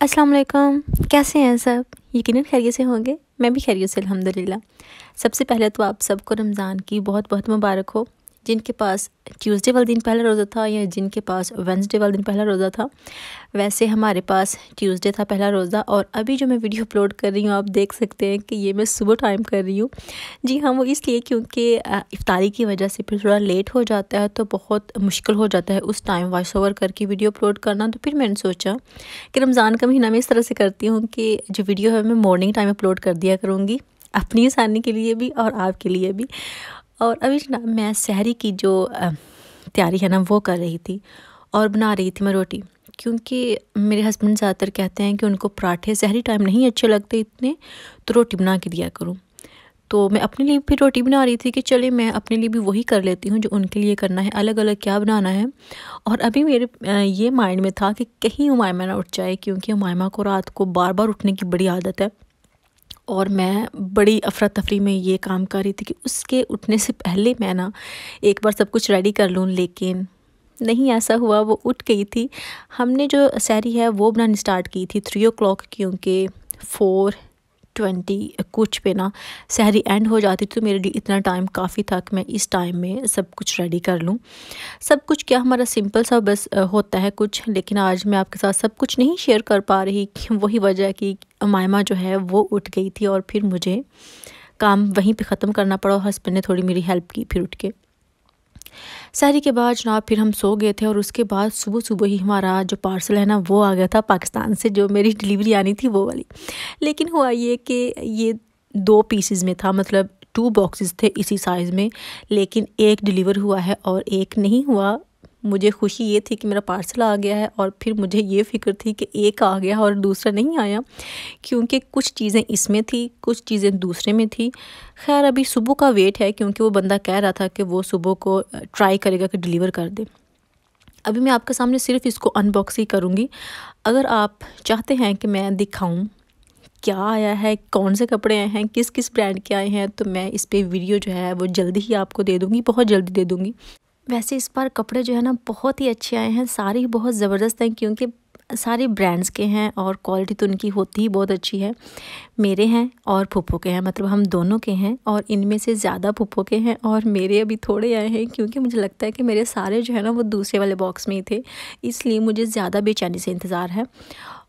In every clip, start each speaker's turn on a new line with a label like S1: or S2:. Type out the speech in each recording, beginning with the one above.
S1: अस्सलाम वालेकुम। कैसे हैं सब? यकीनन खैरियत से होंगे। मैं भी खैरियत से अल्हम्दुलिल्लाह। सबसे पहले तो आप सबको रमज़ान की बहुत बहुत मुबारक हो। जिनके पास ट्यूसडे वाले दिन पहला रोज़ा था या जिनके पास वेडनेसडे वाले दिन पहला रोज़ा था, वैसे हमारे पास ट्यूसडे था पहला रोज़ा। और अभी जो मैं वीडियो अपलोड कर रही हूँ, आप देख सकते हैं कि ये मैं सुबह टाइम कर रही हूँ। जी हाँ, वो इसलिए क्योंकि इफ्तारी की वजह से फिर थोड़ा लेट हो जाता है, तो बहुत मुश्किल हो जाता है उस टाइम वॉइस ओवर करके वीडियो अपलोड करना। तो फिर मैंने सोचा कि रमज़ान का महीना मैं इस तरह से करती हूँ कि जो वीडियो है मैं मॉर्निंग टाइम अपलोड कर दिया करूँगी, अपनी आसानी के लिए भी और आपके लिए भी। और अभी ना मैं सहरी की जो तैयारी है ना वो कर रही थी और बना रही थी मैं रोटी, क्योंकि मेरे हस्बैंड ज़्यादातर कहते हैं कि उनको पराठे सहरी टाइम नहीं अच्छे लगते इतने, तो रोटी बना के दिया करूँ। तो मैं अपने लिए भी रोटी बना रही थी कि चले मैं अपने लिए भी वही कर लेती हूँ जो उनके लिए करना है, अलग अलग क्या बनाना है। और अभी मेरे ये माइंड में था कि कहीं उमायमा ना उठ जाए, क्योंकि उमायमा को रात को बार बार उठने की बड़ी आदत है। और मैं बड़ी अफरा तफरी में ये काम कर रही थी कि उसके उठने से पहले मैं ना एक बार सब कुछ रेडी कर लूँ, लेकिन नहीं ऐसा हुआ। वो उठ गई थी। हमने जो सहरी है वो बनानी स्टार्ट की थी 3 o'clock, क्योंकि 4:20 कुछ पे ना सहरी एंड हो जाती, तो मेरे लिए इतना टाइम काफ़ी था कि मैं इस टाइम में सब कुछ रेडी कर लूँ। सब कुछ क्या हमारा सिंपल सा बस होता है कुछ, लेकिन आज मैं आपके साथ सब कुछ नहीं शेयर कर पा रही। वही वजह कि मायमा जो है वो उठ गई थी और फिर मुझे काम वहीं पे ख़त्म करना पड़ा और हस्बैंड ने थोड़ी मेरी हेल्प की फिर उठ के। सहरी के बाद जनाब फिर हम सो गए थे और उसके बाद सुबह सुबह ही हमारा जो पार्सल है ना वो आ गया था पाकिस्तान से, जो मेरी डिलीवरी आनी थी वो वाली। लेकिन हुआ ये कि ये 2 पीसेस में था, मतलब 2 बॉक्सेस थे इसी साइज़ में, लेकिन एक डिलीवर हुआ है और एक नहीं हुआ। मुझे खुशी ये थी कि मेरा पार्सल आ गया है, और फिर मुझे ये फ़िक्र थी कि एक आ गया और दूसरा नहीं आया, क्योंकि कुछ चीज़ें इसमें थी, कुछ चीज़ें दूसरे में थी। ख़ैर अभी सुबह का वेट है, क्योंकि वो बंदा कह रहा था कि वो सुबह को ट्राई करेगा कि डिलीवर कर दे। अभी मैं आपके सामने सिर्फ़ इसको अनबॉक्स ही करूँगी। अगर आप चाहते हैं कि मैं दिखाऊँ क्या आया है, कौन से कपड़े आए हैं, किस किस ब्रांड के आए हैं, तो मैं इस पे वीडियो जो है वो जल्दी ही आपको दे दूँगी, बहुत जल्दी दे दूँगी। वैसे इस बार कपड़े जो है ना बहुत ही अच्छे आए हैं, सारे ही बहुत ज़बरदस्त हैं, क्योंकि सारे ब्रांड्स के हैं और क्वालिटी तो उनकी होती ही बहुत अच्छी है। मेरे हैं और फूफो के हैं, मतलब हम दोनों के हैं, और इनमें से ज़्यादा फूफो के हैं और मेरे अभी थोड़े आए हैं, क्योंकि मुझे लगता है कि मेरे सारे जो है ना वो दूसरे वाले बॉक्स में ही थे, इसलिए मुझे ज़्यादा बेचैनी से इंतज़ार है।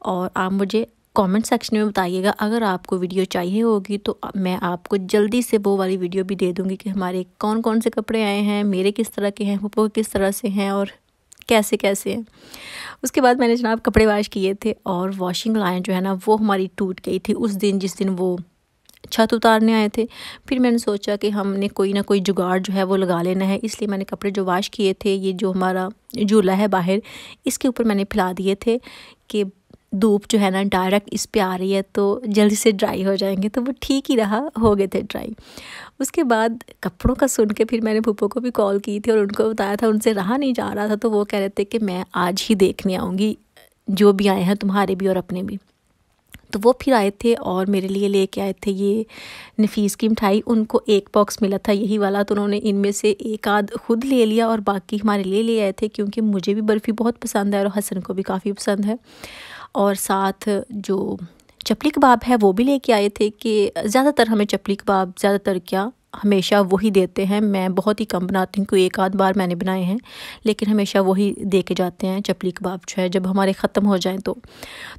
S1: और आप मुझे कमेंट सेक्शन में बताइएगा, अगर आपको वीडियो चाहिए होगी तो मैं आपको जल्दी से वो वाली वीडियो भी दे दूँगी कि हमारे कौन कौन से कपड़े आए हैं, मेरे किस तरह के हैं, फूफो के किस तरह से हैं और कैसे कैसे हैं। उसके बाद मैंने जनाब कपड़े वॉश किए थे, और वॉशिंग लाइन जो है ना वो हमारी टूट गई थी उस दिन जिस दिन वो छत उतारने आए थे। फिर मैंने सोचा कि हमने कोई ना कोई जुगाड़ जो है वो लगा लेना है, इसलिए मैंने कपड़े जो वॉश किए थे, ये जो हमारा झूला है बाहर, इसके ऊपर मैंने फैला दिए थे कि धूप जो है ना डायरेक्ट इस पे आ रही है तो जल्दी से ड्राई हो जाएंगे, तो वो ठीक ही रहा, हो गए थे ड्राई। उसके बाद कपड़ों का सुन के फिर मैंने फूफो को भी कॉल की थी और उनको बताया था, उनसे रहा नहीं जा रहा था, तो वो कह रहे थे कि मैं आज ही देखने आऊँगी, जो भी आए हैं तुम्हारे भी और अपने भी। तो वो फिर आए थे और मेरे लिए लेके आए थे ये नफीस की मिठाई। उनको एक बॉक्स मिला था यही वाला, तो उन्होंने इनमें से एक आध खुद ले लिया और बाकी हमारे लिए ले आए थे, क्योंकि मुझे भी बर्फ़ी बहुत पसंद है और हसन को भी काफ़ी पसंद है। और साथ जो चपली कबाब है वो भी लेके आए थे, कि ज़्यादातर हमें चपली कबाब ज़्यादातर क्या हमेशा वही देते हैं। मैं बहुत ही कम बनाती हूँ, कोई एक आध बार मैंने बनाए हैं, लेकिन हमेशा वही दे के जाते हैं चपली कबाब जो है, जब हमारे ख़त्म हो जाएं तो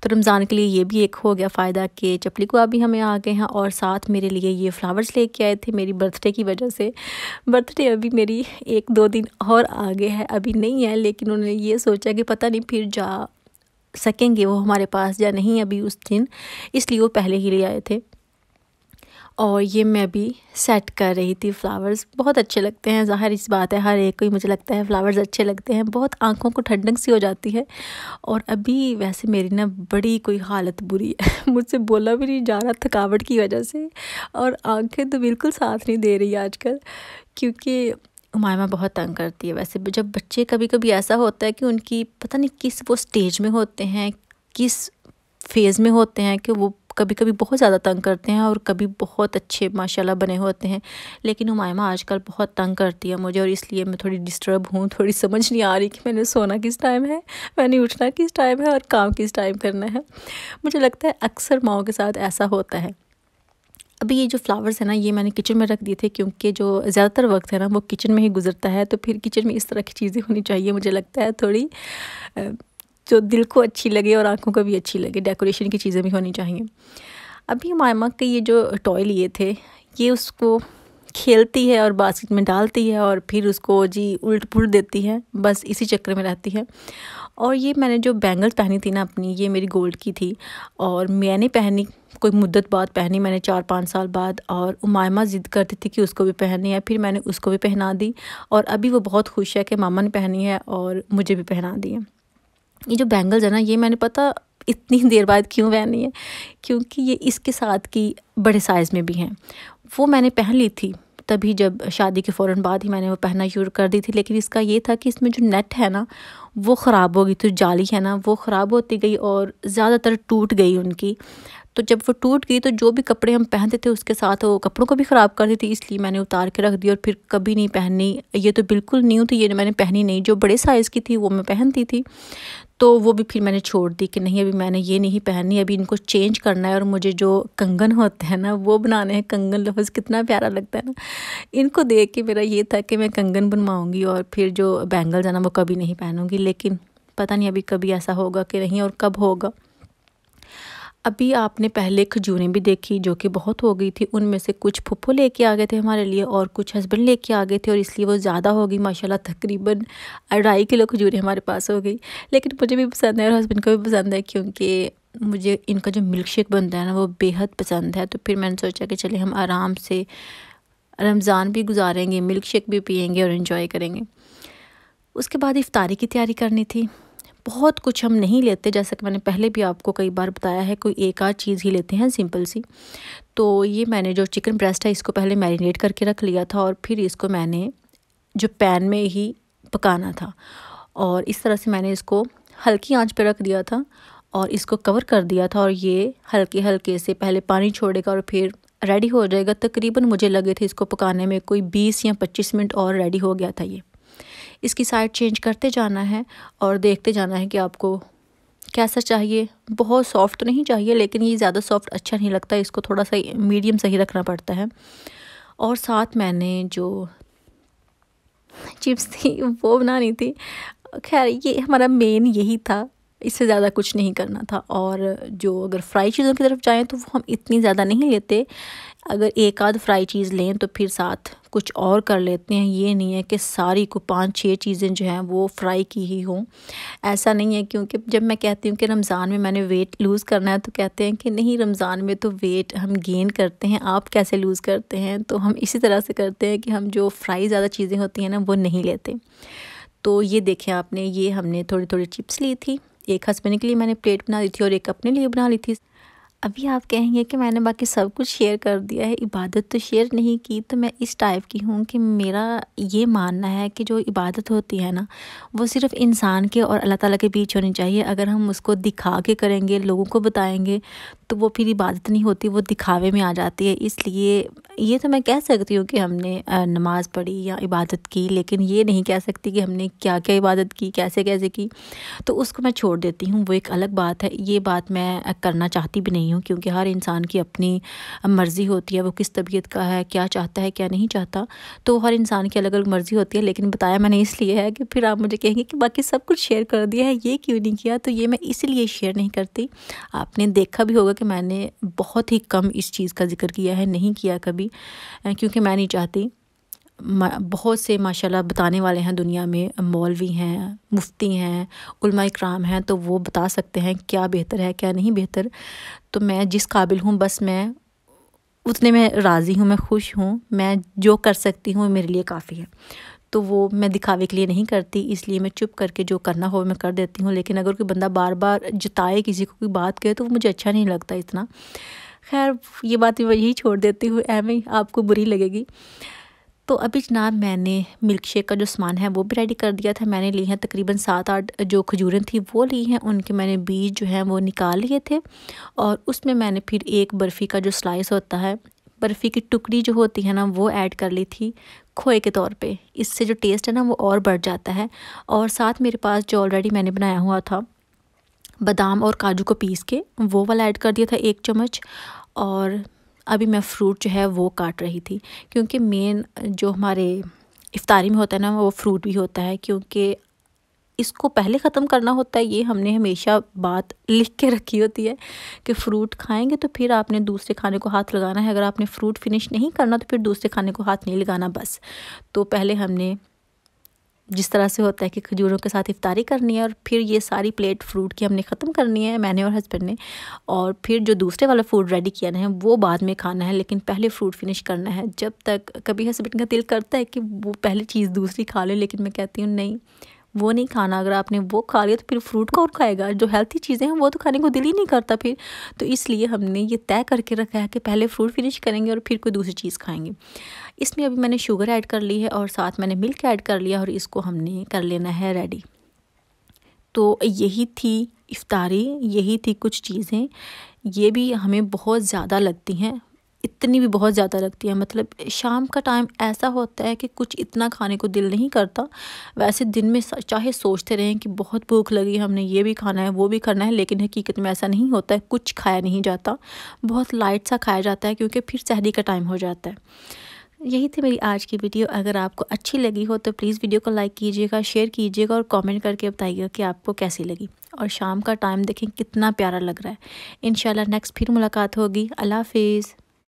S1: रमज़ान के लिए ये भी एक हो गया फ़ायदा कि चपली कबाब भी हमें आ गए हैं। और साथ मेरे लिए ये फ्लावर्स लेके आए थे मेरी बर्थडे की वजह से। बर्थडे अभी मेरी 1-2 दिन और आगे है, अभी नहीं है, लेकिन उन्होंने ये सोचा कि पता नहीं फिर जा सकेंगे वो हमारे पास या नहीं अभी उस दिन, इसलिए वो पहले ही ले आए थे। और ये मैं भी सेट कर रही थी फ्लावर्स, बहुत अच्छे लगते हैं, ज़ाहिर इस बात है हर एक को ही मुझे लगता है फ्लावर्स अच्छे लगते हैं, बहुत आंखों को ठंडक सी हो जाती है। और अभी वैसे मेरी ना बड़ी कोई हालत बुरी है मुझसे बोला भी नहीं जा रहा थकावट की वजह से, और आंखें तो बिल्कुल साथ नहीं दे रही आजकल, क्योंकि उमायमा बहुत तंग करती है। वैसे जब बच्चे कभी कभी ऐसा होता है कि उनकी पता नहीं किस वो स्टेज में होते हैं, किस फेज़ में होते हैं कि वो कभी कभी बहुत ज़्यादा तंग करते हैं और कभी बहुत अच्छे माशाल्लाह बने होते हैं। लेकिन उमायमा आजकल बहुत तंग करती है मुझे और इसलिए मैं थोड़ी डिस्टर्ब हूँ, थोड़ी समझ नहीं आ रही कि मैंने सोना किस टाइम है, मैंने उठना किस टाइम है और काम किस टाइम करना है। मुझे लगता है अक्सर माओं के साथ ऐसा होता है। अभी ये जो फ्लावर्स है ना, ये मैंने किचन में रख दिए थे क्योंकि जो ज़्यादातर वक्त है ना वो किचन में ही गुजरता है, तो फिर किचन में इस तरह की चीज़ें होनी चाहिए। मुझे लगता है थोड़ी जो दिल को अच्छी लगे और आंखों को भी अच्छी लगे, डेकोरेशन की चीज़ें भी होनी चाहिए। अभी मायमा के ये जो टॉय लिए थे, ये उसको खेलती है और बास्केट में डालती है और फिर उसको जी उल्ट पुल्ट देती है, बस इसी चक्कर में रहती है। और ये मैंने जो बैंगल्स पहनी थी ना अपनी, ये मेरी गोल्ड की थी और मैंने पहनी कोई मुद्दत बाद पहनी मैंने 4-5 साल बाद, और उमायमा ज़िद करती थी कि उसको भी पहननी है, फिर मैंने उसको भी पहना दी और अभी वो बहुत खुश है कि मामा ने पहनी है और मुझे भी पहना दी है। ये जो बैंगल्स है ना, ये मैंने पता इतनी देर बाद क्यों पहनी है, क्योंकि ये इसके साथ की बड़े साइज़ में भी हैं। वो मैंने पहन ली थी तभी जब शादी के फ़ौरन बाद ही मैंने वो पहनना शुरू कर दी थी, लेकिन इसका ये था कि इसमें जो नेट है ना वो ख़राब हो गई, तो जाली है ना वो ख़राब होती गई और ज़्यादातर टूट गई उनकी। तो जब वो टूट गई तो जो भी कपड़े हम पहनते थे उसके साथ वो कपड़ों को भी ख़राब कर दी थी, इसलिए मैंने उतार के रख दी और फिर कभी नहीं पहनी। ये तो बिल्कुल न्यू थी, ये मैंने पहनी नहीं। जो बड़े साइज़ की थी वो मैं पहनती थी, तो वो भी फिर मैंने छोड़ दी कि नहीं अभी मैंने ये नहीं पहननी, अभी इनको चेंज करना है। और मुझे जो कंगन होते हैं ना वो बनाने हैं। कंगन लफ्ज़ कितना प्यारा लगता है ना, इनको देख के मेरा ये था कि मैं कंगन बनवाऊँगी और फिर जो बैंगल्स है ना वो कभी नहीं पहनूँगी। लेकिन पता नहीं अभी कभी ऐसा होगा कि नहीं और कब होगा। अभी आपने पहले खजूरें भी देखी जो कि बहुत हो गई थी, उनमें से कुछ फुप्पो लेके आ गए थे हमारे लिए और कुछ हस्बैंड लेके आ गए थे और इसलिए वो ज़्यादा हो गई माशाल्लाह। तकरीबन 2.5 किलो खजूरें हमारे पास हो गई। लेकिन मुझे भी पसंद है और हस्बैंड को भी पसंद है, क्योंकि मुझे इनका जो मिल्क शेक बनता है ना वो बेहद पसंद है। तो फिर मैंने सोचा कि चले हम आराम से रमज़ान भी गुजारेंगे, मिल्क शेक भी पियेंगे और इन्जॉय करेंगे। उसके बाद इफ्तारी की तैयारी करनी थी। बहुत कुछ हम नहीं लेते, जैसा कि मैंने पहले भी आपको कई बार बताया है, कोई एक आध चीज़ ही लेते हैं सिंपल सी। तो ये मैंने जो चिकन ब्रेस्ट है इसको पहले मैरिनेट करके रख लिया था और फिर इसको मैंने जो पैन में ही पकाना था और इस तरह से मैंने इसको हल्की आंच पर रख दिया था और इसको कवर कर दिया था और ये हल्के हल्के से पहले पानी छोड़ेगा और फिर रेडी हो जाएगा। तकरीबन मुझे लगे थे इसको पकाने में कोई 20 या 25 मिनट और रेडी हो गया था ये। इसकी साइड चेंज करते जाना है और देखते जाना है कि आपको कैसा चाहिए। बहुत सॉफ्ट तो नहीं चाहिए, लेकिन ये ज़्यादा सॉफ्ट अच्छा नहीं लगता, इसको थोड़ा सा मीडियम सही रखना पड़ता है। और साथ मैंने जो चिप्स थी वो बनानी थी। खैर ये हमारा मेन यही था, इससे ज़्यादा कुछ नहीं करना था। और जो अगर फ्राई चीज़ों की तरफ जाएँ तो वो हम इतनी ज़्यादा नहीं लेते। अगर एक आध फ्राई चीज़ लें तो फिर साथ कुछ और कर लेते हैं। ये नहीं है कि सारी को 5-6 चीज़ें जो हैं वो फ्राई की ही हों, ऐसा नहीं है। क्योंकि जब मैं कहती हूँ कि रमज़ान में मैंने वेट लूज़ करना है तो कहते हैं कि नहीं, रमज़ान में तो वेट हम गेन करते हैं, आप कैसे लूज़ करते हैं। तो हम इसी तरह से करते हैं कि हम जो फ्राई ज़्यादा चीज़ें होती हैं ना वो नहीं लेते। तो ये देखें आपने, ये हमने थोड़ी थोड़ी चिप्स ली थी, एक हस्बैंड के लिए मैंने प्लेट बना ली थी और एक अपने लिए बना ली थी। अभी आप कहेंगे कि मैंने बाकी सब कुछ शेयर कर दिया है, इबादत तो शेयर नहीं की। तो मैं इस टाइप की हूँ कि मेरा ये मानना है कि जो इबादत होती है ना वो सिर्फ़ इंसान के और अल्लाह ताला के बीच होनी चाहिए। अगर हम उसको दिखा के करेंगे, लोगों को बताएंगे, तो वो फिर इबादत नहीं होती, वो दिखावे में आ जाती है। इसलिए ये तो मैं कह सकती हूँ कि हमने नमाज़ पढ़ी या इबादत की, लेकिन ये नहीं कह सकती कि हमने क्या क्या इबादत की, कैसे कैसे की। तो उसको मैं छोड़ देती हूँ, वो एक अलग बात है। ये बात मैं करना चाहती भी नहीं हूँ, क्योंकि हर इंसान की अपनी मर्ज़ी होती है, वो किस तबीयत का है, क्या चाहता है क्या नहीं चाहता। तो हर इंसान की अलग अलग मर्ज़ी होती है। लेकिन बताया मैंने इसलिए है कि फिर आप मुझे कहेंगे कि बाकी सब कुछ शेयर कर दिया है, ये क्यों नहीं किया। तो ये मैं इसलिए शेयर नहीं करती। आपने देखा भी होगा कि मैंने बहुत ही कम इस चीज़ का जिक्र किया है, नहीं किया कभी, क्योंकि मैं नहीं चाहती। बहुत से माशाल्लाह बताने वाले हैं दुनिया में, मौलवी हैं, मुफ्ती हैं, उलमा इकराम हैं, तो वो बता सकते हैं क्या बेहतर है क्या नहीं बेहतर। तो मैं जिस काबिल हूँ बस मैं उतने में राज़ी हूँ, मैं खुश हूँ, मैं जो कर सकती हूँ मेरे लिए काफ़ी है। तो वो मैं दिखावे के लिए नहीं करती, इसलिए मैं चुप करके जो करना हो मैं कर देती हूँ। लेकिन अगर कोई बंदा बार बार जताए, किसी को कोई बात कहे, तो वो मुझे अच्छा नहीं लगता इतना। खैर ये बात मैं यही छोड़ देती हूँ, ऐਵੇਂ आपको बुरी लगेगी। तो अभी जनाब मैंने मिल्क शेक का जो सामान है वो भी रेडी कर दिया था। मैंने ली हैं तकरीबन 7-8 जो खजूरें थी वो ली हैं, उनके मैंने बीज जो हैं वो निकाल लिए थे और उसमें मैंने फिर एक बर्फ़ी का जो स्लाइस होता है, बर्फ़ी की टुकड़ी जो होती है ना, वो ऐड कर ली थी खोए के तौर पे। इससे जो टेस्ट है ना वो और बढ़ जाता है। और साथ मेरे पास जो ऑलरेडी मैंने बनाया हुआ था बादाम और काजू को पीस के, वो वाला ऐड कर दिया था 1 चम्मच। और अभी मैं फ्रूट जो है वो काट रही थी, क्योंकि मेन जो हमारे इफ्तारी में होता है ना वो फ्रूट भी होता है, क्योंकि इसको पहले ख़त्म करना होता है। ये हमने हमेशा बात लिख के रखी होती है कि फ़्रूट खाएंगे तो फिर आपने दूसरे खाने को हाथ लगाना है। अगर आपने फ़्रूट फिनिश नहीं करना तो फिर दूसरे खाने को हाथ नहीं लगाना बस। तो पहले हमने जिस तरह से होता है कि खजूरों के साथ इफ्तारी करनी है और फिर ये सारी प्लेट फ्रूट की हमने ख़त्म करनी है, मैंने और हस्बैंड ने। और फिर जो दूसरे वाला फूड रेडी किया है वो बाद में खाना है, लेकिन पहले फ्रूट फिनिश करना है। जब तक कभी हस्बैंड का दिल करता है कि वो पहले चीज़ दूसरी खा ले, लेकिन मैं कहती हूँ नहीं, वो नहीं खाना। अगर आपने वो खा लिया तो फिर फ्रूट कौन खाएगा? जो हेल्थी चीज़ें हैं वो तो खाने को दिल ही नहीं करता फिर। तो इसलिए हमने ये तय करके रखा है कि पहले फ्रूट फिनिश करेंगे और फिर कोई दूसरी चीज़ खाएंगे। इसमें अभी मैंने शुगर ऐड कर ली है और साथ मैंने मिल्क ऐड कर लिया और इसको हमने कर लेना है रेडी। तो यही थी इफ्तारी, यही थी कुछ चीज़ें। ये भी हमें बहुत ज़्यादा लगती हैं, इतनी भी बहुत ज़्यादा लगती है। मतलब शाम का टाइम ऐसा होता है कि कुछ इतना खाने को दिल नहीं करता। वैसे दिन में चाहे सोचते रहें कि बहुत भूख लगी, हमने ये भी खाना है वो भी करना है, लेकिन हकीकत में ऐसा नहीं होता है। कुछ खाया नहीं जाता, बहुत लाइट सा खाया जाता है, क्योंकि फिर सहरी का टाइम हो जाता है। यही थी मेरी आज की वीडियो। अगर आपको अच्छी लगी हो तो प्लीज़ वीडियो को लाइक कीजिएगा, शेयर कीजिएगा और कमेंट करके बताइएगा कि आपको कैसी लगी। और शाम का टाइम देखें कितना प्यारा लग रहा है। इंशाल्लाह नेक्स्ट फिर मुलाकात होगी। अल्लाह हाफिज़।